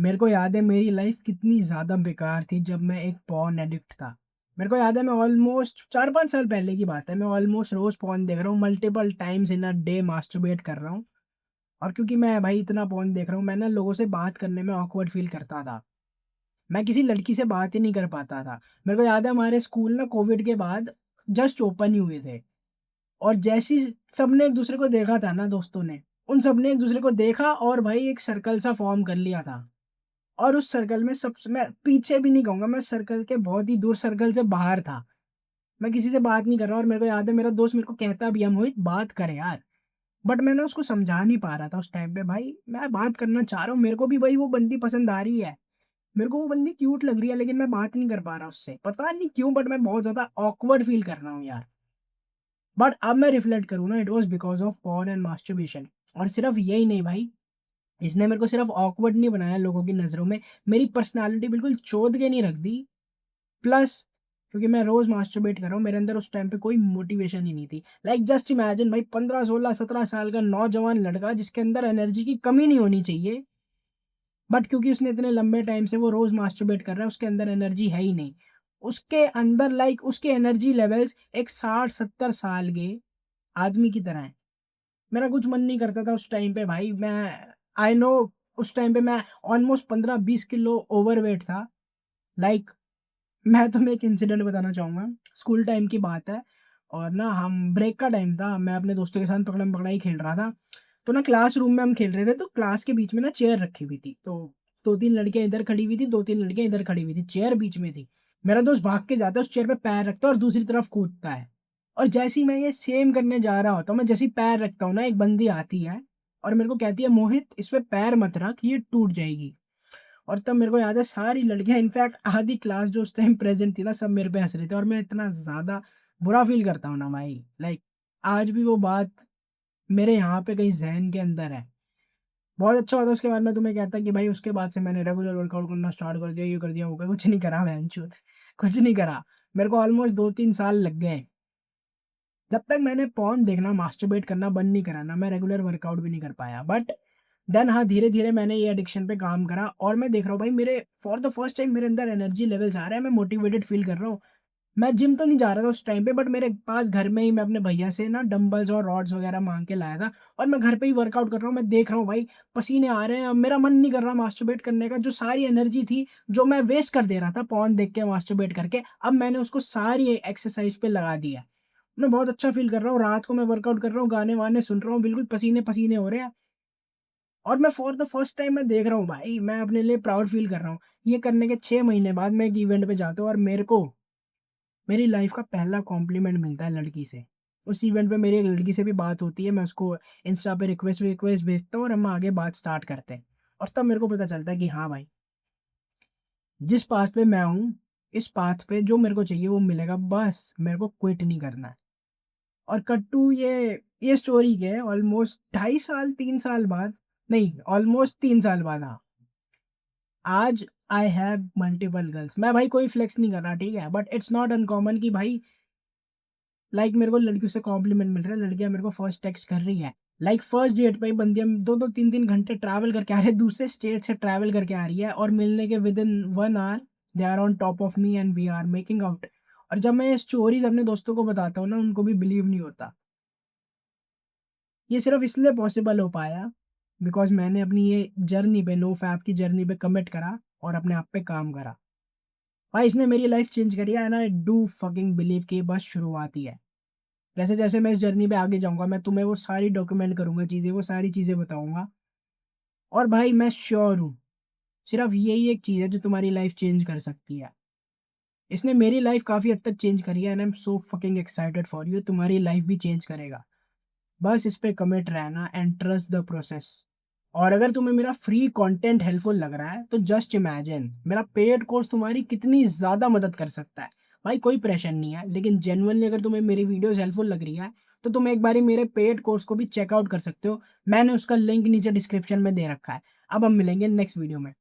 मेरे को याद है मेरी लाइफ कितनी ज़्यादा बेकार थी जब मैं एक पॉर्न एडिक्ट था। मेरे को याद है मैं ऑलमोस्ट 4-5 साल पहले की बात है, मैं ऑलमोस्ट रोज़ पॉर्न देख रहा हूँ, multiple times in a day masturbate कर रहा हूँ। और क्योंकि मैं भाई इतना पॉर्न देख रहा हूँ, मैं ना लोगों से बात करने में ऑकवर्ड फ़ील करता था। मैं किसी लड़की से बात ही नहीं कर पाता था। मेरे को याद है हमारे स्कूल ना कोविड के बाद जस्ट ओपन ही हुए थे और जैसे ही सबने एक दूसरे को देखा था ना दोस्तों ने, उन सबने एक दूसरे को देखा और भाई एक सर्कल सा फ़ॉर्म कर लिया था। और उस सर्कल में सबसे मैं पीछे भी नहीं कहूँगा, मैं सर्कल के बहुत ही दूर सर्कल से बाहर था। मैं किसी से बात नहीं कर रहा और मेरे को याद है मेरा दोस्त मेरे को कहता भी है, "मोहित बात कर यार।" बट मैं ना उसको समझा नहीं पा रहा था उस टाइम पे, भाई मैं बात करना चाह रहा हूँ, मेरे को भी भाई वो बंदी पसंद आ रही है। मेरे को वो बंदी क्यूट लग रही है लेकिन मैं बात नहीं कर पा रहा उससे। पता नहीं क्यों बट मैं बहुत ज़्यादा ऑकवर्ड फ़ील कर रहा हूँ यार। बट अब मैं रिफ्लेक्ट करूँ ना, it was because of porn and masturbation. और सिर्फ़ यही नहीं भाई, इसने मेरे को सिर्फ़ ऑकवर्ड नहीं बनाया लोगों की नज़रों में, मेरी पर्सनैलिटी बिल्कुल चोद के नहीं रख दी। प्लस क्योंकि मैं रोज़ मास्टरबेट कर रहा हूँ, मेरे अंदर उस टाइम पे कोई मोटिवेशन ही नहीं थी। लाइक जस्ट इमेजिन भाई 15, 16, 17 साल का नौजवान लड़का जिसके अंदर एनर्जी की कमी नहीं होनी चाहिए, बट क्योंकि उसने इतने लंबे टाइम से वो रोज़ मास्टरबेट कर रहा है, उसके अंदर एनर्जी है ही नहीं। उसके अंदर लाइक उसके एनर्जी लेवल्स एक 60-70 साल के आदमी की तरह हैं। मेरा कुछ मन नहीं करता था उस टाइम पे भाई, मैं आई नो उस टाइम पे मैं ऑलमोस्ट 15-20 किलो ओवरवेट था। लाइक मैं तुम्हें एक इंसिडेंट बताना चाहूँगा। स्कूल टाइम की बात है और ना हम ब्रेक का टाइम था, मैं अपने दोस्तों के साथ पकड़म-पकड़ाई खेल रहा था। तो ना क्लासरूम में हम खेल रहे थे, तो क्लास के बीच में ना चेयर रखी हुई थी। तो 2-3 लड़कियाँ इधर खड़ी हुई थी, 2-3 लड़कियाँ इधर खड़ी हुई थी, चेयर बीच में थी। मेरा दोस्त भाग के जाता है, उस चेयर पे पैर रखता है और दूसरी तरफ कूदता है। और जैसे ही मैं ये सेम करने जा रहा होता हूँ, मैं जैसे ही पैर रखता हूँ ना, एक बंदी आती है और मेरे को कहती है, "मोहित इस पे पैर मत रख, ये टूट जाएगी।" और तब मेरे को याद है सारी लड़कियाँ इनफैक्ट आधी क्लास जो उस टाइम प्रेज़ेंट थी ना, सब मेरे पे हँस रहे थे और मैं इतना ज़्यादा बुरा फ़ील करता हूँ ना भाई, लाइक आज भी वो बात मेरे यहाँ पे कहीं ज़हन के अंदर है। बहुत अच्छा होता उसके बाद मैं तुम्हें कहता कि भाई उसके बाद से मैंने रेगुलर वर्कआउट करना स्टार्ट कर दिया, ये कर दिया, वो कर कुछ नहीं करा बहनचोद कुछ नहीं करा। मेरे को ऑलमोस्ट 2-3 साल लग गए। जब तक मैंने पॉर्न देखना, मास्टरबेट करना बंद नहीं करा ना, मैं रेगुलर वर्कआउट भी नहीं कर पाया। बट देन हाँ, धीरे-धीरे मैंने ये एडिक्शन पे काम करा और मैं देख रहा हूँ भाई मेरे फॉर द फर्स्ट टाइम मेरे अंदर एनर्जी लेवल्स आ रहे हैं, मैं मोटिवेटेड फ़ील कर रहा हूँ। मैं जिम तो नहीं जा रहा था उस टाइम पे बट मेरे पास घर में ही मैं अपने भैया से ना डंबल्स और रॉड्स वगैरह माँग के लाया था और मैं घर पे ही वर्कआउट कर रहा हूँ। मैं देख रहा हूँ भाई पसीने आ रहे हैं, अब मेरा मन नहीं कर रहा मास्टरबेट करने का। जो सारी एनर्जी थी, जो मैं वेस्ट कर दे रहा था पॉर्न देख के, मास्टरबेट करके, अब मैंने उसको सारी एक्सरसाइज़ पे लगा दिया है। मैं बहुत अच्छा फ़ील कर रहा हूँ, रात को मैं वर्कआउट कर रहा हूँ, गाने-वाने सुन रहा हूँ, बिल्कुल पसीने-पसीने हो रहे हैं और मैं फॉर द फर्स्ट टाइम मैं देख रहा हूँ भाई, मैं अपने लिए प्राउड फ़ील कर रहा हूँ। ये करने के 6 महीने बाद मैं एक इवेंट पे जाता हूँ और मेरे को मेरी लाइफ़ का पहला कॉम्प्लीमेंट मिलता है लड़की से। उस इवेंट पे मेरी एक लड़की से भी बात होती है, मैं उसको इंस्टा पे रिक्वेस्ट-विक्वेस्ट भेजता हूँ और हम आगे बात स्टार्ट करते हैं। और तब मेरे को पता चलता है कि हाँ भाई, जिस पाथ पे मैं हूँ, इस पाथ पे जो मेरे को चाहिए वो मिलेगा, बस मेरे को क्विट नहीं करना है। और कट टू ये स्टोरी क्या है, ऑलमोस्ट 2.5 साल 3 साल बाद, नहीं ऑलमोस्ट 3 साल बाद, हाँ, आज आई हैव मल्टीपल गर्ल्स। मैं भाई कोई फ्लेक्स नहीं कर रहा, ठीक है? बट इट्स नॉट अनकॉमन कि भाई लाइक मेरे को लड़कियों से कॉम्प्लीमेंट मिल रहा है, लड़कियाँ मेरे को फर्स्ट टेक्स्ट कर रही हैं। लाइक फर्स्ट डेट पे ही बंदियाँ 2-2 3-3 घंटे ट्रैवल करके आ रही है, दूसरे स्टेट से ट्रैवल करके आ रही है और मिलने के within 1 hour they are on top of me and we are making out. और जब मैं ये स्टोरीज़ अपने दोस्तों को बताता हूँ ना, उनको भी बिलीव नहीं होता। ये सिर्फ़ इसलिए पॉसिबल हो पाया बिकॉज़ मैंने अपनी ये जर्नी पे, नो फैप की जर्नी पे कमिट करा और अपने आप पे काम करा। भाई इसने मेरी लाइफ़ चेंज करी है and I do fucking believe कि ये बस शुरुआत ही है। जैसे-जैसे मैं इस जर्नी पे आगे जाऊँगा, मैं तुम्हें वो सारी डॉक्यूमेंट करूँगा चीज़ें, वो सारी चीज़ें बताऊँगा और भाई मैं श्योर हूँ, सिर्फ़ यही एक चीज़ है जो तुम्हारी लाइफ़ चेंज कर सकती है। इसने मेरी लाइफ़ काफ़ी हद तक चेंज करी है and I am so fucking excited for you, तुम्हारी लाइफ़ भी चेंज करेगा। बस इस पे कमिट रहना एंड ट्रस्ट द प्रोसेस। और अगर तुम्हें मेरा फ्री कंटेंट हेल्पफुल लग रहा है तो जस्ट इमेजिन मेरा पेड कोर्स तुम्हारी कितनी ज़्यादा मदद कर सकता है। भाई कोई प्रेशर नहीं है, लेकिन जेन्युइनली अगर तुम्हें मेरी वीडियोस हेल्पफुल लग रही है तो तुम एक बारी मेरे पेड कोर्स को भी चेकआउट कर सकते हो। मैंने उसका लिंक नीचे डिस्क्रिप्शन में दे रखा है। अब हम मिलेंगे नेक्स्ट वीडियो में।